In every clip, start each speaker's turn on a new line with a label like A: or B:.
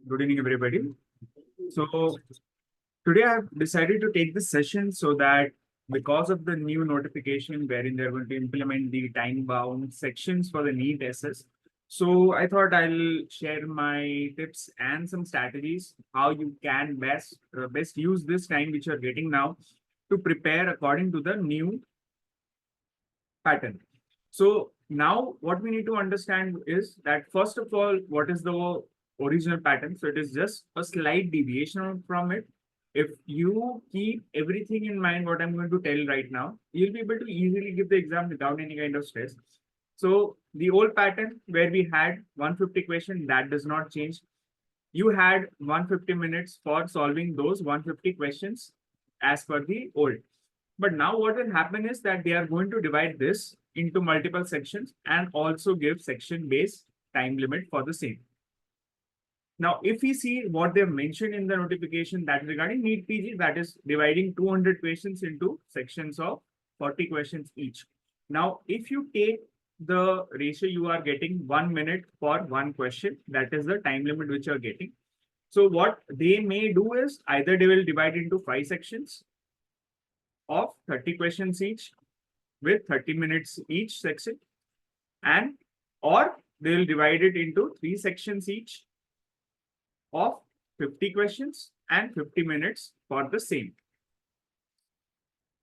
A: Good evening, everybody. So today I've decided to take this session so that because of the new notification wherein they're going to implement the time-bound sections for the NEET SS. So I thought I'll share my tips and some strategies how you can best use this time which you're getting now to prepare according to the new pattern. So now what we need to understand is that first of all, what is the original pattern? So it is just a slight deviation from it. If you keep everything in mind, what I'm going to tell right now, you'll be able to easily give the exam without any kind of stress. So the old pattern where we had 150 question, that does not change. You had 150 minutes for solving those 150 questions as per the old. But now what will happen is that they are going to divide this into multiple sections and also give section-based time limit for the same. Now, if we see what they've mentioned in the notification that regarding NEET PG, that is dividing 200 questions into sections of 40 questions each. Now, if you take the ratio, you are getting 1 minute for one question. That is the time limit which you are getting. So what they may do is either they will divide into 5 sections of 30 questions each with 30 minutes each section, and or they will divide it into 3 sections each of 50 questions and 50 minutes for the same.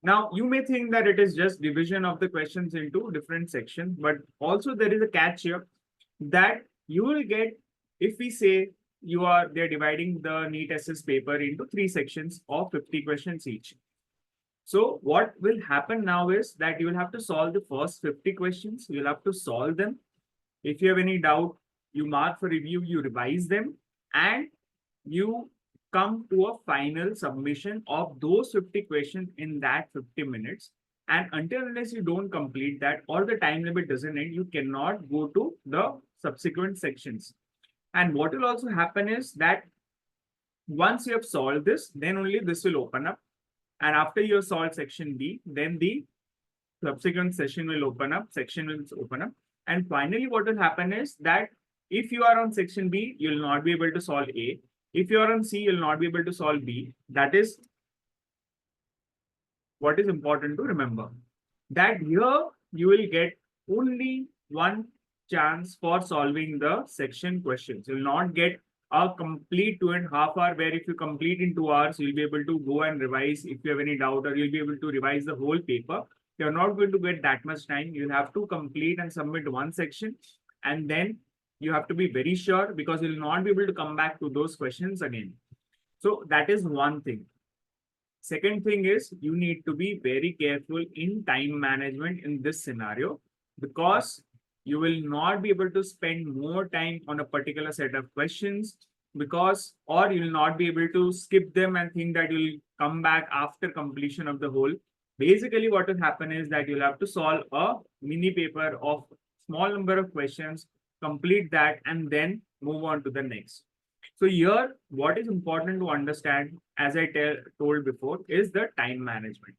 A: Now, you may think that it is just division of the questions into different sections, but also there is a catch here that you will get, if we say they're dividing the NEET SS paper into 3 sections of 50 questions each. So what will happen now is that you will have to solve the first 50 questions. You'll have to solve them. If you have any doubt, you mark for review, you revise them, and you come to a final submission of those 50 questions in that 50 minutes. And until unless you don't complete that or the time limit doesn't end, you cannot go to the subsequent sections. And what will also happen is that once you have solved this, then only this will open up. And after you solve section B, then the subsequent session will open up, section will open up. And finally, what will happen is that if you are on section B, you will not be able to solve A. If you are on C, you will not be able to solve B. That is what is important to remember. That here you will get only one chance for solving the section questions. You will not get a complete 2.5 hours where if you complete in 2 hours, you'll be able to go and revise if you have any doubt, or you'll be able to revise the whole paper. You're not going to get that much time. You'll have to complete and submit one section, and then you have to be very sure because you'll not be able to come back to those questions again. So that is one thing. Second thing is you need to be very careful in time management in this scenario, because you will not be able to spend more time on a particular set of questions or you will not be able to skip them and think that you'll come back after completion of the whole. Basically, what will happen is that you'll have to solve a mini paper of small number of questions, complete that, and then move on to the next. So here, what is important to understand, as I told before, is the time management.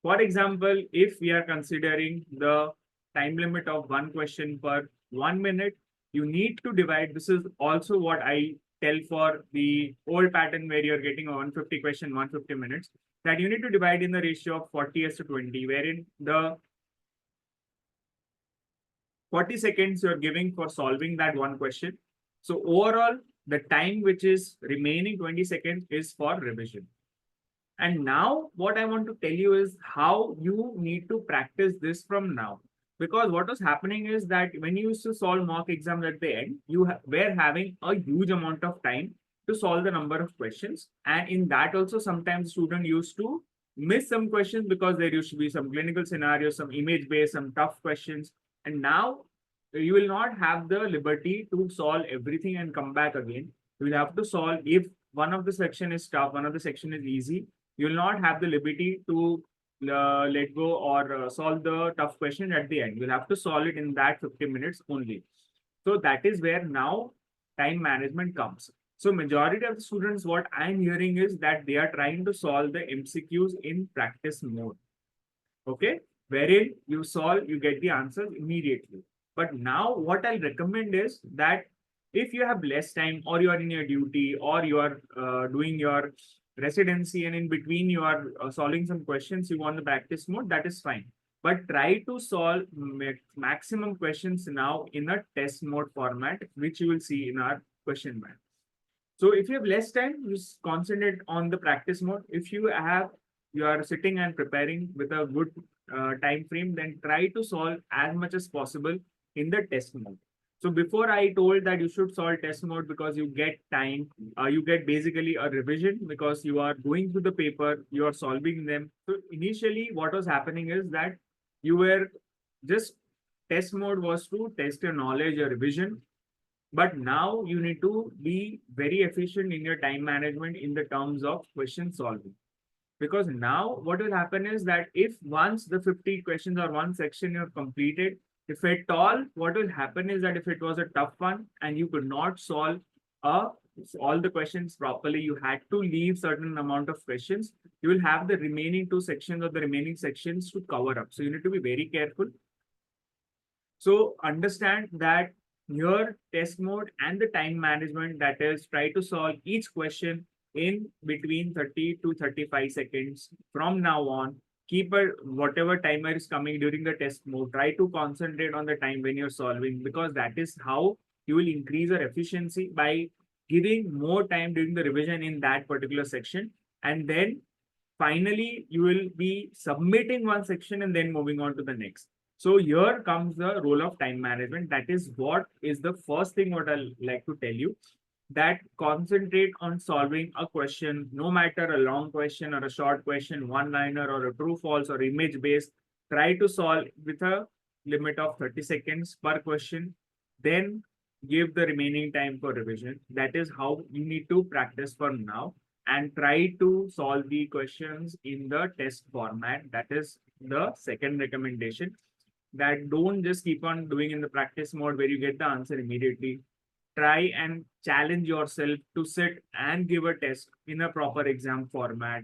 A: For example, if we are considering the time limit of one question per 1 minute, you need to divide. This is also what I tell for the old pattern where you're getting a 150 question, 150 minutes, that you need to divide in the ratio of 40:20, wherein the 40 seconds you're giving for solving that one question. So overall, the time which is remaining 20 seconds is for revision. And now what I want to tell you is how you need to practice this from now. Because what was happening is that when you used to solve mock exams at the end, you were having a huge amount of time to solve the number of questions. And in that also, sometimes students used to miss some questions because there used to be some clinical scenarios, some image-based, some tough questions. And now you will not have the liberty to solve everything and come back again. You will have to solve, if one of the section is tough, one of the section is easy, you will not have the liberty to let go or solve the tough question at the end. You'll have to solve it in that 50 minutes only. So that is where now time management comes. So majority of the students, what I'm hearing is that they are trying to solve the MCQs in practice mode. Okay, wherein you solve, you get the answers immediately. But now what I'll recommend is that If you have less time, or you are in your duty, or you are doing your residency, and in between you are solving some questions, you want the practice mode, that is fine. But try to solve maximum questions now in a test mode format, which you will see in our question bank. So if you have less time, just concentrate on the practice mode. If you are sitting and preparing with a good time frame, then try to solve as much as possible in the test mode. So before I told that you should solve test mode because you get time, you get basically a revision because you are going through the paper, you are solving them. So initially what was happening is that you were just test mode was to test your knowledge, your revision, but now you need to be very efficient in your time management in the terms of question solving. Because now what will happen is that if once the 50 questions or one section you have completed, if at all, what will happen is that if it was a tough one and you could not solve all the questions properly, you had to leave certain amount of questions, you will have the remaining two sections or the remaining sections to cover up. So you need to be very careful. So understand that your test mode and the time management, that is try to solve each question in between 30 to 35 seconds from now on. Keep a whatever timer is coming during the test mode. Try to concentrate on the time when you're solving, because that is how you will increase your efficiency by giving more time during the revision in that particular section. And then finally, you will be submitting one section and then moving on to the next. So here comes the role of time management. That is what is the first thing what I'll like to tell you, that concentrate on solving a question, no matter a long question or a short question, one liner or a true false or image based. Try to solve with a limit of 30 seconds per question. Then give the remaining time for revision. That is how you need to practice for now, and try to solve the questions in the test format. That is the second recommendation, that don't just keep on doing in the practice mode where you get the answer immediately. Try and challenge yourself to sit and give a test in a proper exam format.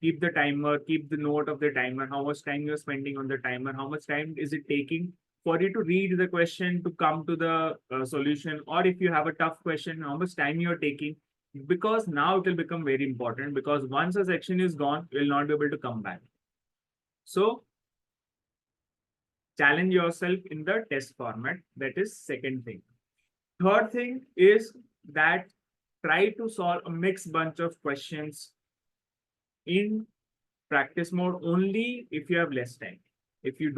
A: Keep the timer, keep the note of the timer, how much time you're spending on the timer, how much time is it taking for you to read the question to come to the solution, or if you have a tough question, how much time you're taking, because now it will become very important, because once a section is gone, you will not be able to come back. So challenge yourself in the test format. That is second thing. Third thing is that try to solve a mixed bunch of questions in practice mode only if you have less time. If you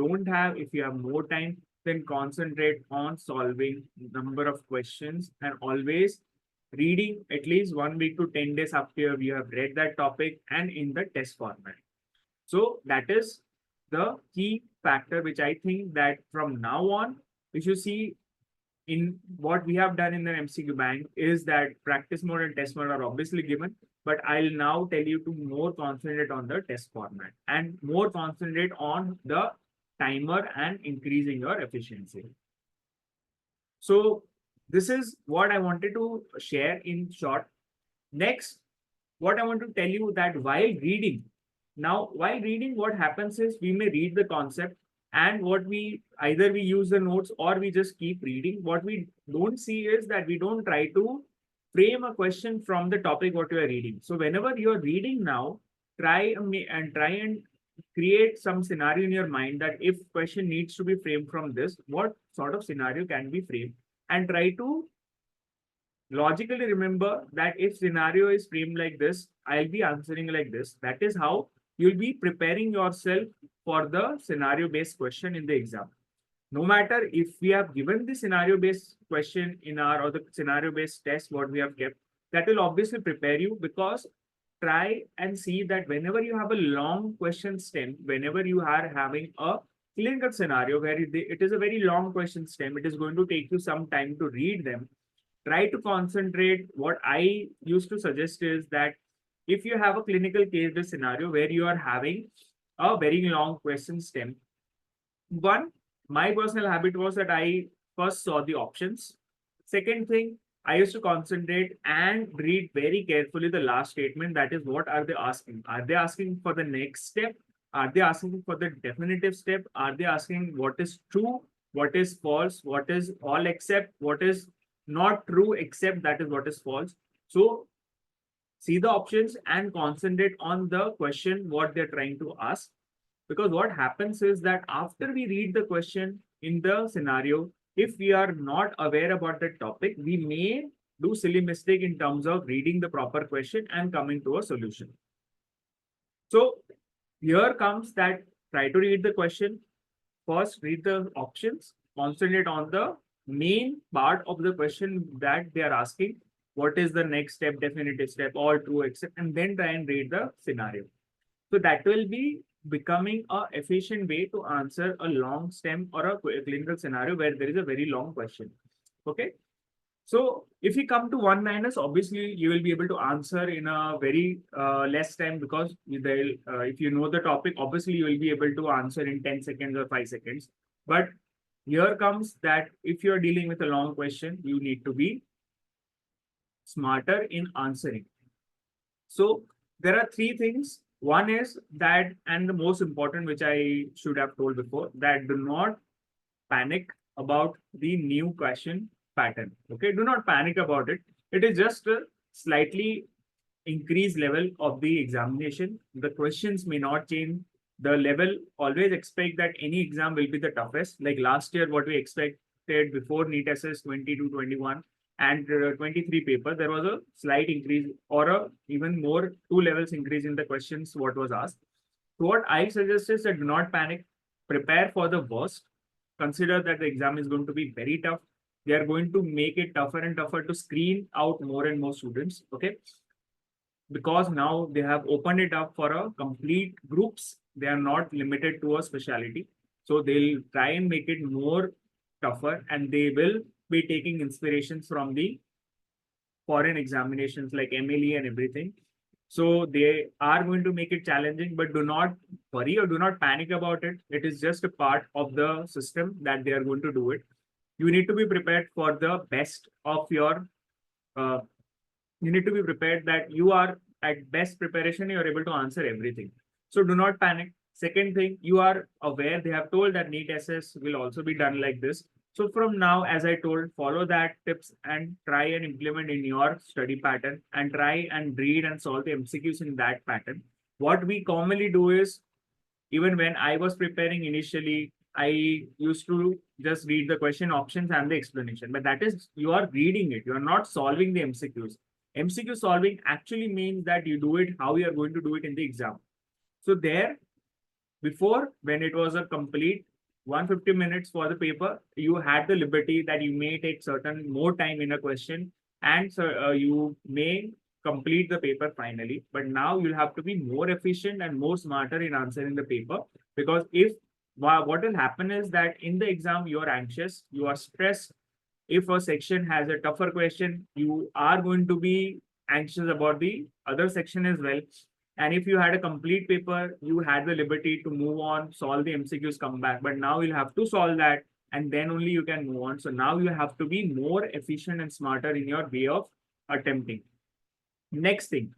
A: have more time, then concentrate on solving number of questions, and always reading at least 1 week to 10 days after you have read that topic and in the test format. So that is the key factor, which I think that from now on, if you see in what we have done in the MCQ Bank, is that practice mode and test mode are obviously given, but I'll now tell you to more concentrate on the test format and more concentrate on the timer and increasing your efficiency. So this is what I wanted to share in short. Next, what I want to tell you, that while reading, what happens is we may read the concept, and what we either we use the notes or we just keep reading. What we don't see is that we don't try to frame a question from the topic what you are reading. So whenever you are reading now, try and create some scenario in your mind, that if question needs to be framed from this, what sort of scenario can be framed, and try to logically remember that if scenario is framed like this, I'll be answering like this. That is how you'll be preparing yourself for the scenario based question in the exam. No matter if we have given the scenario based question in our, or the scenario based test what we have kept, that will obviously prepare you, because try and see that whenever you have a long question stem, whenever you are having a clinical scenario where it is a very long question stem, it is going to take you some time to read them. Try to concentrate. What I used to suggest is that if you have a clinical case scenario where you are having a very long question stem, my personal habit was that I first saw the options. Second thing, I used to concentrate and read very carefully the last statement. That is, what are they asking? Are they asking for the next step? Are they asking for the definitive step? Are they asking what is true? What is false? What is all except? What is not true except that is what is false. So see the options and concentrate on the question what they're trying to ask. Because what happens is that after we read the question in the scenario, if we are not aware about the topic, we may do silly mistake in terms of reading the proper question and coming to a solution. So here comes that try to read the question. First, read the options, concentrate on the main part of the question that they are asking. What is the next step, definitive step, all true, except, and then try and read the scenario. So that will be becoming a efficient way to answer a long stem or a clinical scenario where there is a very long question. Okay. So if you come to one liners, obviously you will be able to answer in a very less time because if you know the topic, obviously you will be able to answer in 10 seconds or 5 seconds. But here comes that if you're dealing with a long question, you need to be smarter in answering. So there are three things. One is that, and the most important, which I should have told before, that do not panic about the new question pattern. Okay, do not panic about it. It is just a slightly increased level of the examination. The questions may not change. The level, always expect that any exam will be the toughest. Like last year, what we expected before NEET SS 22, 21 and 23 paper, there was a slight increase or a even more 2 levels increase in the questions what was asked. So what I suggest is that do not panic, prepare for the worst. Consider that the exam is going to be very tough. They are going to make it tougher and tougher to screen out more and more students. Okay. Because now they have opened it up for a complete groups. They are not limited to a specialty. So they'll try and make it more tougher and they will be taking inspirations from the foreign examinations like MLE and everything. So they are going to make it challenging, but do not worry or do not panic about it. It is just a part of the system that they are going to do it. You need to be prepared for the best of your, you need to be prepared that you are at best preparation, you are able to answer everything. So do not panic. Second thing, you are aware, they have told that NEET SS will also be done like this. So from now, as I told, follow that tips and try and implement in your study pattern and try and read and solve the MCQs in that pattern. What we commonly do is, even when I was preparing initially, I used to just read the question options and the explanation. But that is, you are reading it. You are not solving the MCQs. MCQ solving actually means that you do it how you are going to do it in the exam. So there, before, when it was a complete 150 minutes for the paper, you had the liberty that you may take certain more time in a question and so you may complete the paper finally. But now you'll have to be more efficient and more smarter in answering the paper, because if what will happen is that in the exam you are anxious, you are stressed. If a section has a tougher question, you are going to be anxious about the other section as well. And if you had a complete paper, you had the liberty to move on, solve the MCQs, come back. But now you'll have to solve that and then only you can move on. So now you have to be more efficient and smarter in your way of attempting. Next thing,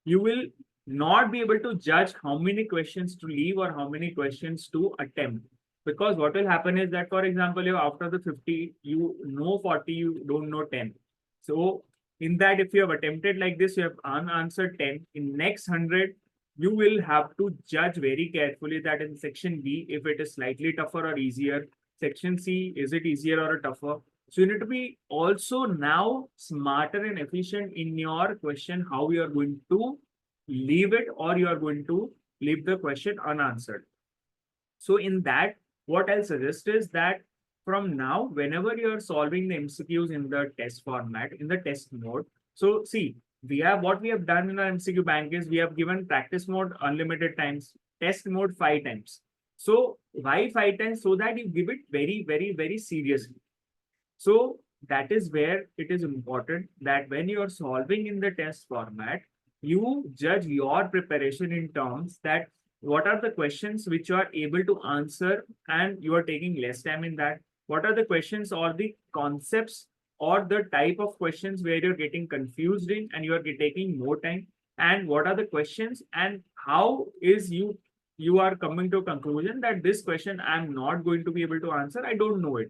A: you will not be able to judge how many questions to leave or how many questions to attempt. Because what will happen is that, for example, if after the 50, you know 40, you don't know 10. So in that, if you have attempted like this, you have unanswered 10. In next 100, you will have to judge very carefully that in section B, if it is slightly tougher or easier. Section C, is it easier or tougher? So you need to be also now smarter and efficient in your question, how you are going to leave it or you are going to leave the question unanswered. So in that, what I'll suggest is that from now, whenever you're solving the MCQs in the test format, in the test mode, so see, what we have done in our MCQ bank is we have given practice mode unlimited times, test mode 5 times. So why 5 times? So that you give it very, very, very seriously. So that is where it is important that when you are solving in the test format, you judge your preparation in terms that what are the questions which you are able to answer and you are taking less time in that. What are the questions or the concepts or the type of questions where you're getting confused in and you are taking more time, and what are the questions and how is you are coming to a conclusion that this question I'm not going to be able to answer, I don't know it.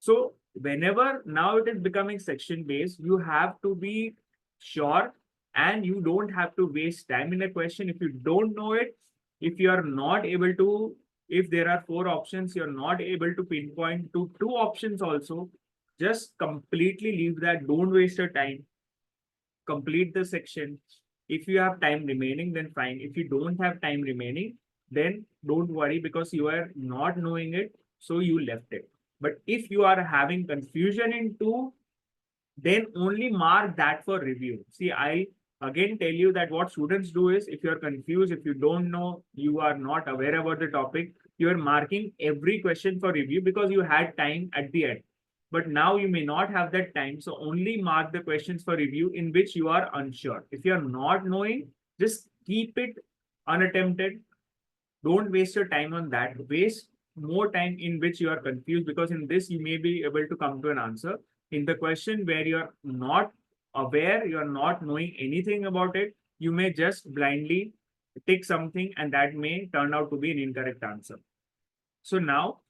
A: So whenever now it is becoming section based, you have to be sure and you don't have to waste time in a question. If you don't know it, if you are not able to, if there are 4 options, you're not able to pinpoint to 2 options also, just completely leave that. Don't waste your time. Complete the section. If you have time remaining, then fine. If you don't have time remaining, then don't worry because you are not knowing it, so you left it. But if you are having confusion in two, then only mark that for review. See, I again tell you that what students do is if you're confused, if you don't know, you are not aware about the topic, you're marking every question for review because you had time at the end. But now you may not have that time. So only mark the questions for review in which you are unsure. If you're not knowing, just keep it unattempted. Don't waste your time on that. Waste more time in which you are confused because in this you may be able to come to an answer. In the question where you're not aware, you're not knowing anything about it, you may just blindly tick something and that may turn out to be an incorrect answer. So now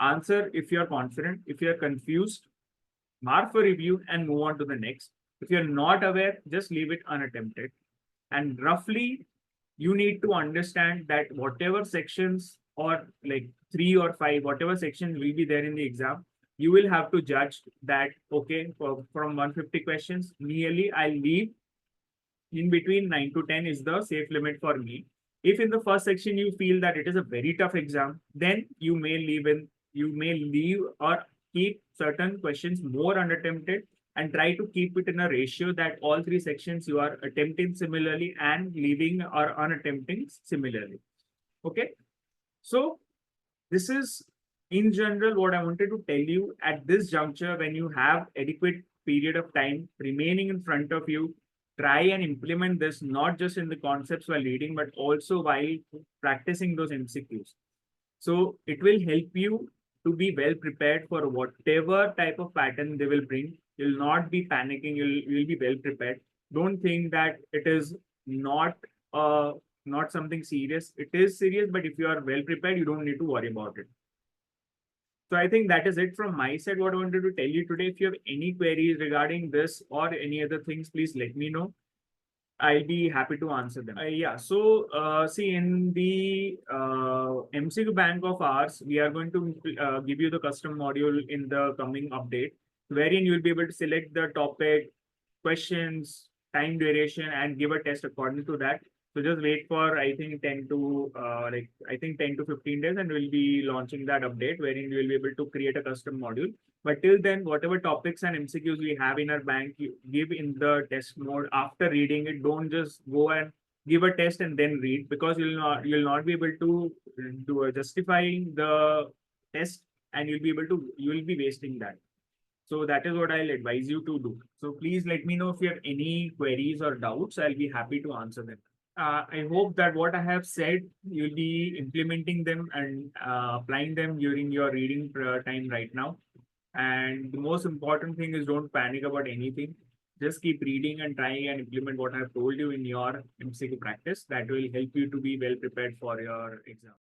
A: answer if you're confident. If you're confused, mark for review and move on to the next. If you're not aware, just leave it unattempted. And roughly, you need to understand that whatever sections or like 3 or 5, whatever sections will be there in the exam, you will have to judge that, okay, from 150 questions, nearly I'll leave in between 9 to 10 is the safe limit for me. If in the first section you feel that it is a very tough exam, then you may leave or keep certain questions more unattempted and try to keep it in a ratio that all 3 sections you are attempting similarly and leaving or unattempting similarly. Okay. So this is in general what I wanted to tell you at this juncture. When you have adequate period of time remaining in front of you, try and implement this not just in the concepts while reading, but also while practicing those MCQs. So it will help you to be well prepared for whatever type of pattern they will bring. You'll not be panicking. You'll be well prepared. Don't think that it is uh not something serious. It is serious, but if you are well prepared, you don't need to worry about it. So I think that is it from my side. What I wanted to tell you today. If you have any queries regarding this or any other things, please let me know. I'll be happy to answer them. Yeah, so see, in the MCQ Bank of ours, we are going to give you the custom module in the coming update, wherein you'll be able to select the topic, questions, time duration, and give a test according to that. So just wait for I think 10 to 15 days, and we'll be launching that update wherein we will be able to create a custom module. But till then, whatever topics and MCQs we have in our bank, you give in the test mode after reading it. Don't just go and give a test and then read because you'll not be able to do justifying the test and you will be wasting that. So that is what I'll advise you to do. So please let me know if you have any queries or doubts. I'll be happy to answer them. I hope that what I have said, you'll be implementing them and applying them during your reading time right now. And the most important thing is don't panic about anything. Just keep reading and trying and implement what I've told you in your MCQ practice. That will help you to be well prepared for your exam.